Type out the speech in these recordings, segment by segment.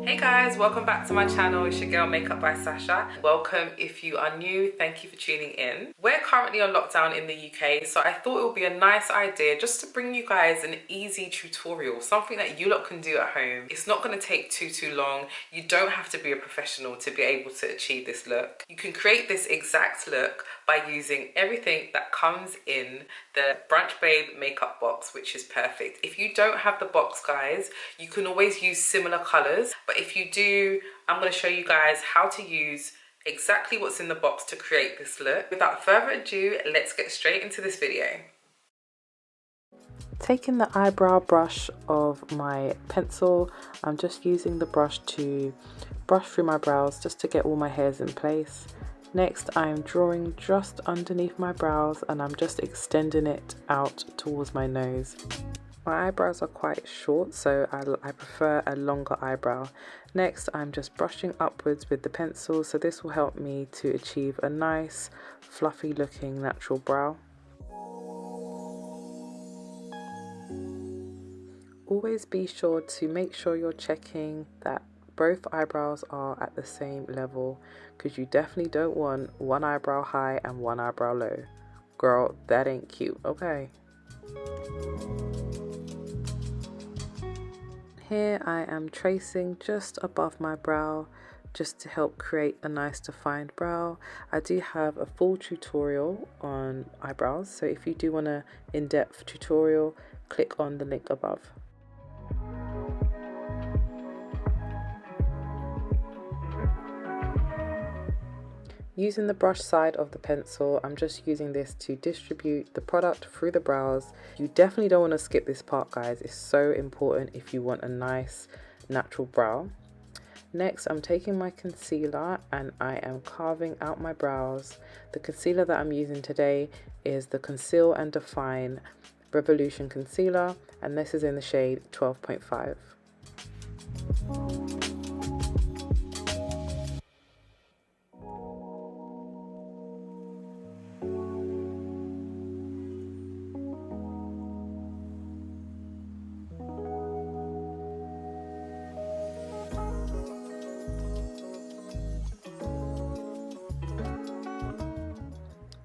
Hey guys, welcome back to my channel. It's your girl Makeup by Sasha. Welcome if you are new, thank you for tuning in. We're currently on lockdown in the UK, so I thought it would be a nice idea just to bring you guys an easy tutorial, something that you lot can do at home. It's not going to take too long. You don't have to be a professional to be able to achieve this look. You can create this exact look by using everything that comes in the Brunch Babe makeup box, which is perfect. If you don't have the box, guys, you can always use similar colors, but if you do, I'm going to show you guys how to use exactly what's in the box to create this look. Without further ado, let's get straight into this video. Taking the eyebrow brush of my pencil, I'm just using the brush to brush through my brows just to get all my hairs in place. Next, I'm drawing just underneath my brows and I'm just extending it out towards my nose. My eyebrows are quite short, so I prefer a longer eyebrow. Next, I'm just brushing upwards with the pencil, so this will help me to achieve a nice, fluffy looking natural brow. Always be sure to make sure you're checking that both eyebrows are at the same level, because you definitely don't want one eyebrow high and one eyebrow low. Girl, that ain't cute, okay? Here I am tracing just above my brow just to help create a nice defined brow. I do have a full tutorial on eyebrows, so if you do want an in-depth tutorial, click on the link above. Using the brush side of the pencil, I'm just using this to distribute the product through the brows. You definitely don't want to skip this part, guys. It's so important if you want a nice natural brow. Next, I'm taking my concealer and I am carving out my brows. The concealer that I'm using today is the Conceal and Define Revolution Concealer, and this is in the shade 12.5.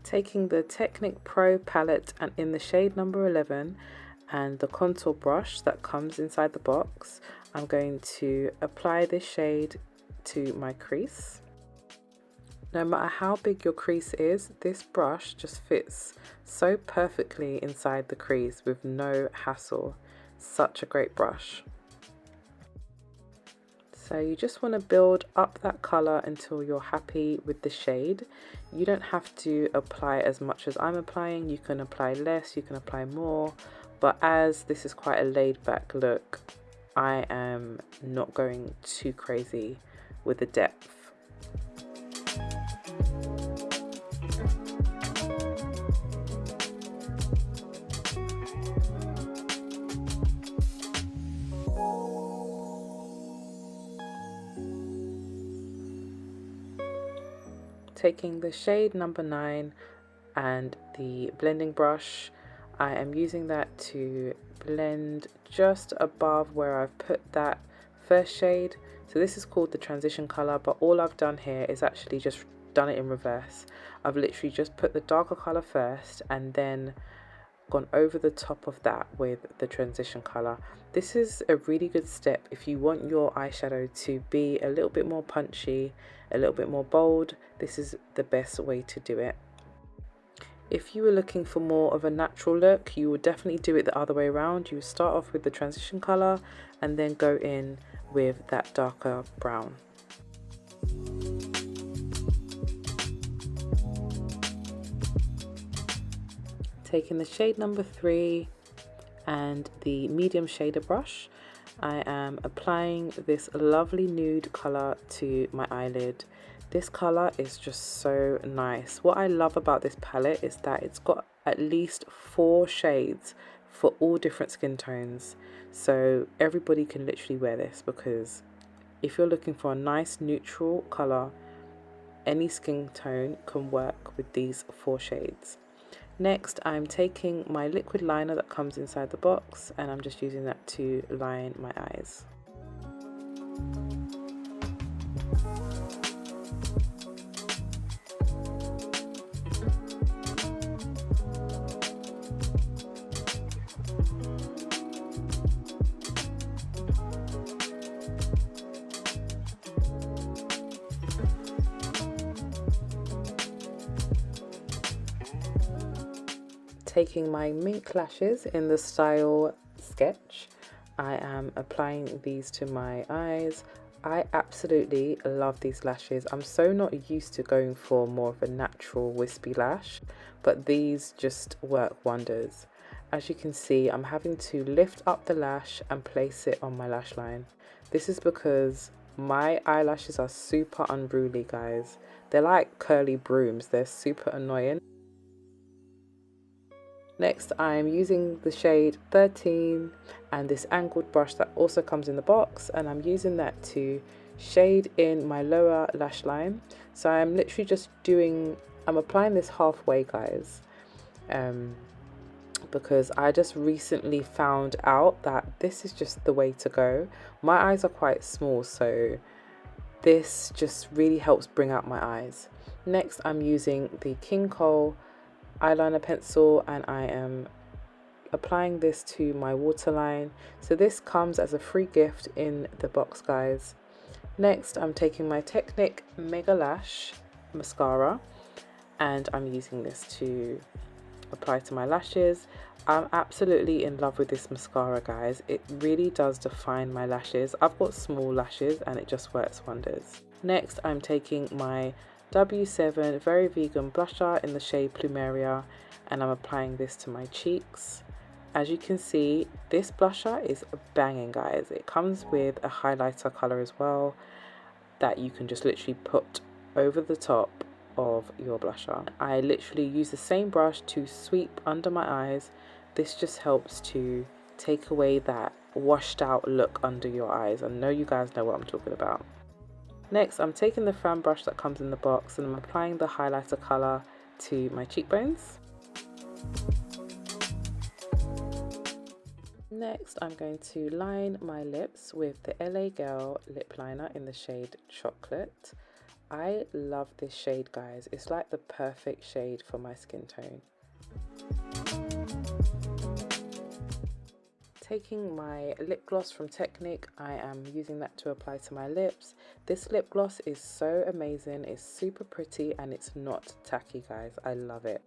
Taking the Technic Pro palette and in the shade number 11 and the contour brush that comes inside the box, I'm going to apply this shade to my crease. No matter how big your crease is, this brush just fits so perfectly inside the crease with no hassle. Such a great brush. So you just want to build up that color until you're happy with the shade. You don't have to apply as much as I'm applying. You can apply less, you can apply more, but as this is quite a laid back look, I am not going too crazy with the depth. Taking the shade number 9 and the blending brush, I am using that to blend just above where I've put that first shade. So this is called the transition color, but all I've done here is actually just done it in reverse. I've literally just put the darker color first and then gone over the top of that with the transition color. This is a really good step if you want your eyeshadow to be a little bit more punchy, a little bit more bold. This is the best way to do it. If you were looking for more of a natural look, you would definitely do it the other way around. You start off with the transition color and then go in with that darker brown. Taking the shade number 3 and the medium shader brush, I am applying this lovely nude color to my eyelid. This color is just so nice. What I love about this palette is that it's got at least 4 shades for all different skin tones. So everybody can literally wear this, because if you're looking for a nice neutral color, any skin tone can work with these 4 shades. Next, I'm taking my liquid liner that comes inside the box and I'm just using that to line my eyes. Taking my mink lashes in the style Sketch, I am applying these to my eyes. I absolutely love these lashes. I'm so not used to going for more of a natural wispy lash, but these just work wonders. As you can see, I'm having to lift up the lash and place it on my lash line. This is because my eyelashes are super unruly, guys. They're like curly brooms. They're super annoying. Next, I'm using the shade 13 and this angled brush that also comes in the box, and I'm using that to shade in my lower lash line. So I'm literally just I'm applying this halfway, guys, because I just recently found out that this is just the way to go. My eyes are quite small, so this just really helps bring out my eyes. Next, I'm using the King Cole eyeliner pencil and I am applying this to my waterline. So this comes as a free gift in the box, guys. Next, I'm taking my Technic Mega Lash mascara and I'm using this to apply to my lashes. I'm absolutely in love with this mascara, guys. It really does define my lashes. I've got small lashes and it just works wonders. Next, I'm taking my W7 Very Vegan blusher in the shade Plumeria and I'm applying this to my cheeks. As you can see, this blusher is banging, guys. It comes with a highlighter color as well that you can just literally put over the top of your blusher. I literally use the same brush to sweep under my eyes. This just helps to take away that washed out look under your eyes. I know you guys know what I'm talking about. Next, I'm taking the fan brush that comes in the box and I'm applying the highlighter color to my cheekbones. Next, I'm going to line my lips with the LA Girl lip liner in the shade Chocolate. I love this shade, guys. It's like the perfect shade for my skin tone. Taking my lip gloss from Technic, I am using that to apply to my lips. This lip gloss is so amazing. It's super pretty and it's not tacky, guys. I love it.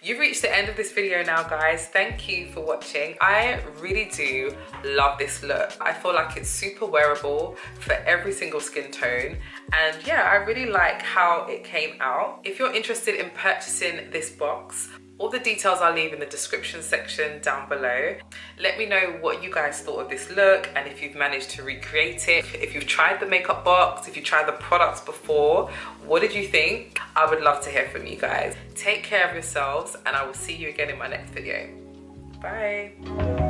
You've reached the end of this video now, guys. Thank you for watching. I really do love this look. I feel like it's super wearable for every single skin tone. And yeah, I really like how it came out. If you're interested in purchasing this box, all the details I'll leave in the description section down below. Let me know what you guys thought of this look and if you've managed to recreate it. If you've tried the makeup box, if you tried the products before, what did you think? I would love to hear from you guys. Take care of yourselves and I will see you again in my next video. Bye.